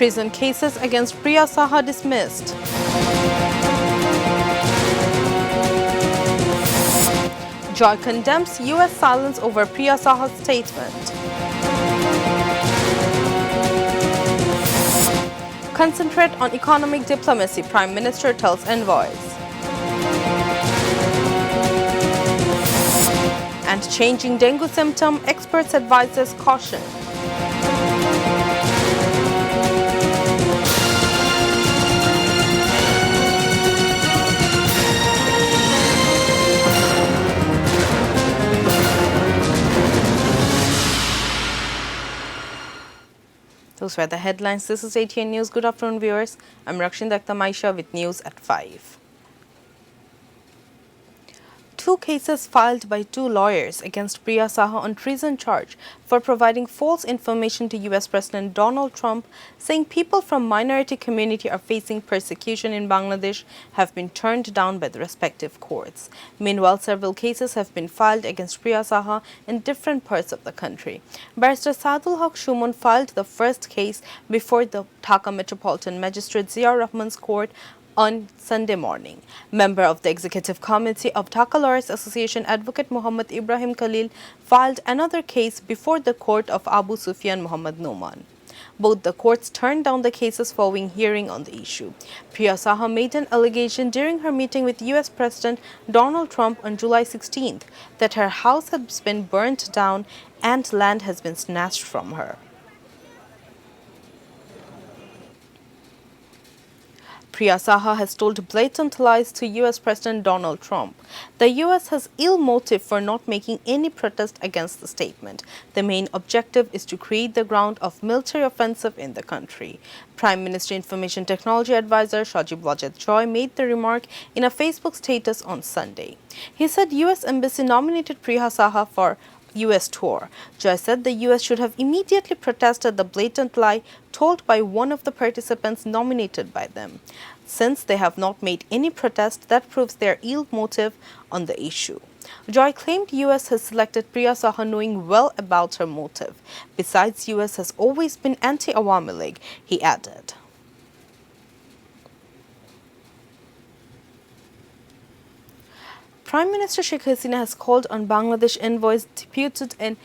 Treason cases against Priya Saha dismissed. Joy condemns US silence over Priya Saha's statement. Concentrate on economic diplomacy, Prime Minister tells envoys. And changing dengue symptom, experts advises caution. Those were the headlines. This is ATN News. Good afternoon, viewers. I'm Rakshinda Akhtar with news at 5. Two cases filed by two lawyers against Priya Saha on treason charge for providing false information to US President Donald Trump, saying people from minority community are facing persecution in Bangladesh, have been turned down by the respective courts. Meanwhile, several cases have been filed against Priya Saha in different parts of the country. Barrister Sadul Haq Shumon filed the first case before the Dhaka Metropolitan Magistrate Zia Rahman's court on Sunday morning. Member of the Executive Committee of Dhaka Lawyers Association, Advocate Muhammad Ibrahim Khalil, filed another case before the court of Abu Sufyan Muhammad Nouman. Both the courts turned down the cases following hearing on the issue. Priya Saha made an allegation during her meeting with US President Donald Trump on July 16th that her house has been burnt down and land has been snatched from her. Priya Saha has told blatant lies to US President Donald Trump. The US has ill motive for not making any protest against the statement. The main objective is to create the ground of military offensive in the country. Prime Minister Information Technology Advisor Sajib Wajed Joy made the remark in a Facebook status on Sunday. He said US Embassy nominated Priya Saha for US tour. Joy said the US should have immediately protested the blatant lie told by one of the participants nominated by them. Since they have not made any protest, that proves their ill motive on the issue. Joy claimed US has selected Priya Saha knowing well about her motive. Besides, US has always been anti-Awami League, he added. Prime Minister Sheikh Hasina has called on Bangladesh envoys deputed in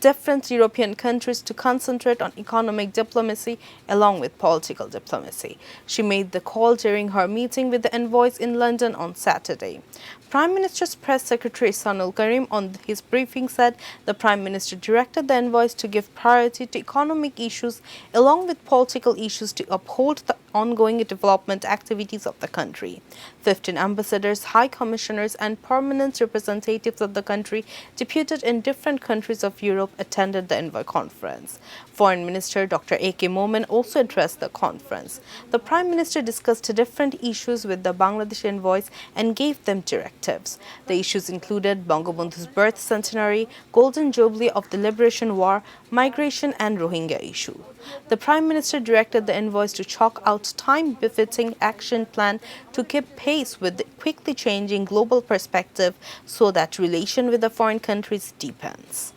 different European countries to concentrate on economic diplomacy along with political diplomacy. She made the call during her meeting with the envoys in London on Saturday. Prime Minister's Press Secretary Sanul Karim on his briefing said the Prime Minister directed the envoys to give priority to economic issues along with political issues to uphold the ongoing development activities of the country. 15 ambassadors, high commissioners and permanent representatives of the country deputed in different countries of Europe attended the envoy conference. Foreign Minister Dr. A.K. Momen also addressed the conference. The Prime Minister discussed different issues with the Bangladesh envoys and gave them directives. The issues included Bangabandhu's birth centenary, Golden Jubilee of the Liberation War, migration and Rohingya issue. The Prime Minister directed the envoys to chalk out time-befitting action plan to keep pace with the quickly changing global perspective so that relation with the foreign countries deepens.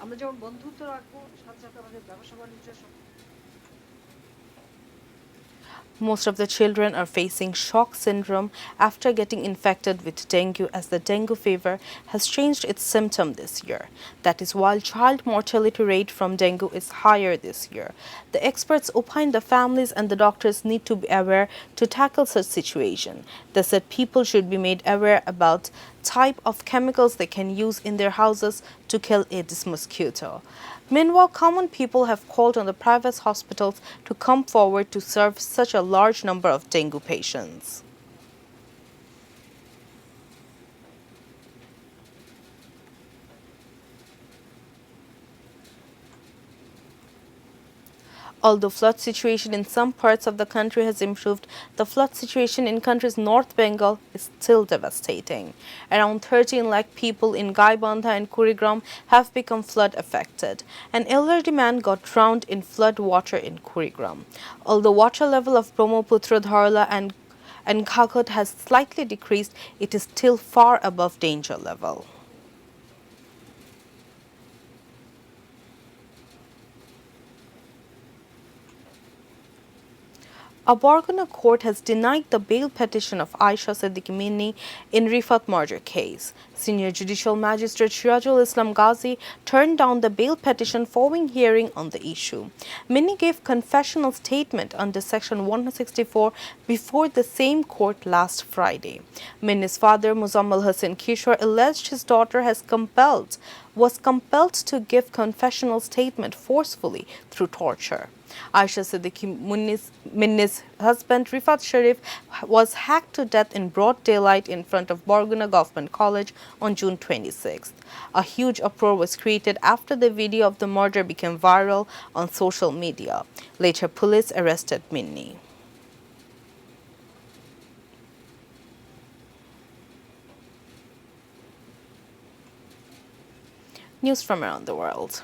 আমরা যেমন বন্ধুত্ব রাখবো সাথে সাথে আমাদের ব্যবসা বাণিজ্য Most of the children are facing shock syndrome after getting infected with dengue, as the dengue fever has changed its symptom this year. That is why child mortality rate from dengue is higher this year. The experts opine the families and the doctors need to be aware to tackle such situation. They said people should be made aware about type of chemicals they can use in their houses to kill Aedes mosquito. Meanwhile, common people have called on the private hospitals to come forward to serve such a large number of dengue patients. Although flood situation in some parts of the country has improved, the flood situation in country's North Bengal is still devastating. Around 13 lakh people in Gaibandha and Kurigram have become flood affected. An elderly man got drowned in flood water in Kurigram. Although water level of Brahmaputra, Dharla and Ghaghat has slightly decreased, it is still far above danger level. A Barguna court has denied the bail petition of Aisha Siddiqui Minni in Rifat murder case. Senior Judicial Magistrate Shirajul Islam Ghazi turned down the bail petition following hearing on the issue. Minni gave confessional statement under Section 164 before the same court last Friday. Minni's father, Muzammal Hassan Kishore, alleged his daughter was compelled to give confessional statement forcefully through torture. Aisha Siddiqui Minni's husband Rifat Sharif was hacked to death in broad daylight in front of Barguna Government College on June 26th. A huge uproar was created after the video of the murder became viral on social media. Later, police arrested Minni. News from around the world.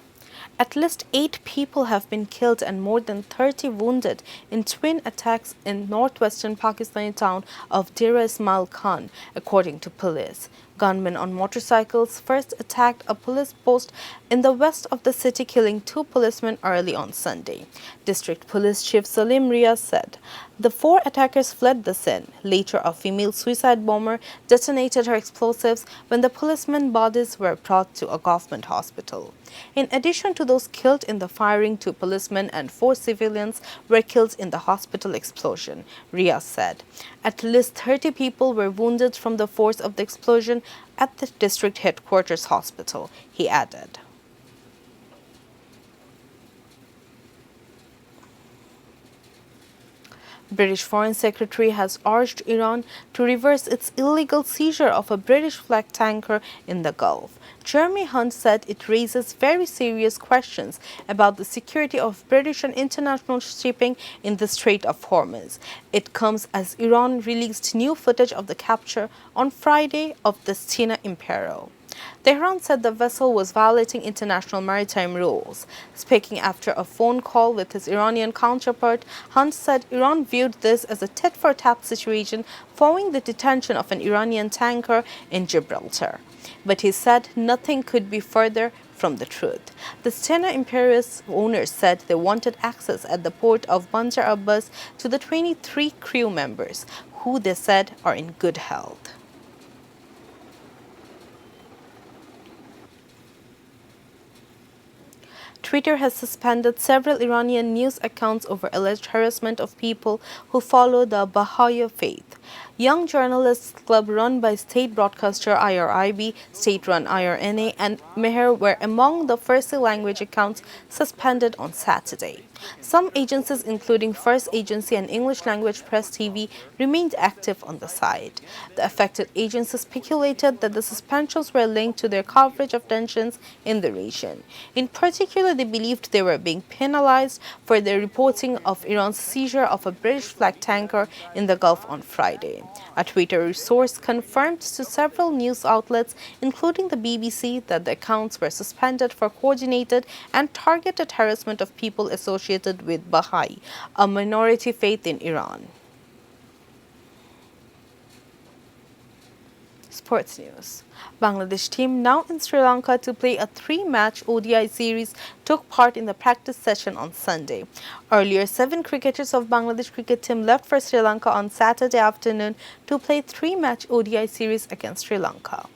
At least 8 people have been killed and more than 30 wounded in twin attacks in northwestern Pakistani town of Dera Ismail Khan, according to police. Gunmen on motorcycles first attacked a police post in the west of the city, killing 2 policemen early on Sunday. District Police Chief Salim Riaz said the 4 attackers fled the scene. Later, a female suicide bomber detonated her explosives when the policemen's bodies were brought to a government hospital. In addition to those killed in the firing, 2 policemen and 4 civilians were killed in the hospital explosion, Riaz said. At least 30 people were wounded from the force of the explosion at the district headquarters hospital, he added. British Foreign Secretary has urged Iran to reverse its illegal seizure of a British flag tanker in the Gulf. Jeremy Hunt said it raises very serious questions about the security of British and international shipping in the Strait of Hormuz. It comes as Iran released new footage of the capture on Friday of the Stena Impero. Tehran said the vessel was violating international maritime rules. Speaking after a phone call with his Iranian counterpart, Hunt said Iran viewed this as a tit-for-tat situation following the detention of an Iranian tanker in Gibraltar. But he said nothing could be further from the truth. The Stena Imperio's owners said they wanted access at the port of Bandar Abbas to the 23 crew members, who they said are in good health. Twitter has suspended several Iranian news accounts over alleged harassment of people who follow the Baha'i faith. Young Journalists Club run by state broadcaster IRIB, state-run IRNA, and Meher were among the Farsi language accounts suspended on Saturday. Some agencies, including First Agency and English language Press TV, remained active on the site. The affected agencies speculated that the suspensions were linked to their coverage of tensions in the region. In particular, they believed they were being penalized for their reporting of Iran's seizure of a British flag tanker in the Gulf on Friday. A Twitter source confirmed to several news outlets, including the BBC, that the accounts were suspended for coordinated and targeted harassment of people associated with Baha'i, a minority faith in Iran. Sports news. Bangladesh team, now in Sri Lanka to play a 3-match ODI series, took part in the practice session on Sunday. Earlier, 7 cricketers of Bangladesh cricket team left for Sri Lanka on Saturday afternoon to play 3-match ODI series against Sri Lanka.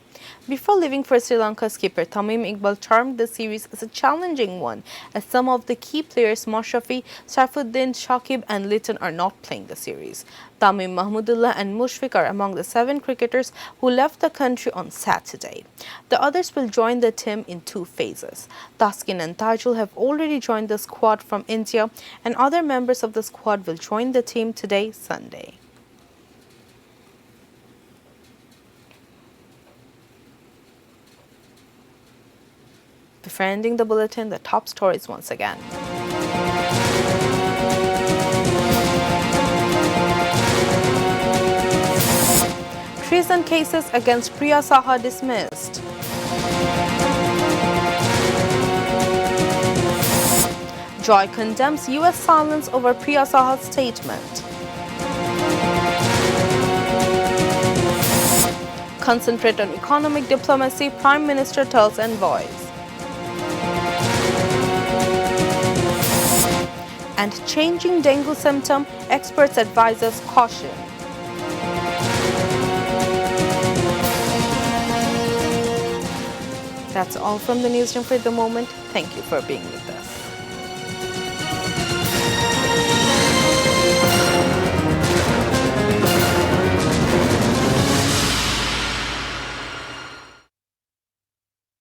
Before leaving for Sri Lanka, skipper Tamim Iqbal termed the series as a challenging one, as some of the key players Mashrafi, Saifuddin, Shakib and Litton are not playing the series. Tamim, Mahmudullah and Mushfiq are among the 7 cricketers who left the country on Saturday. The others will join the team in 2 phases. Taskin and Tajul have already joined the squad from India, and other members of the squad will join the team today, Sunday. Before ending the bulletin, the top stories once again. Treason cases against Priya Saha dismissed. Joy condemns U.S. silence over Priya Saha's statement. Concentrate on economic diplomacy, Prime Minister tells envoys. And changing dengue symptom, experts advise us caution. That's all from the newsroom for the moment. Thank you for being with us.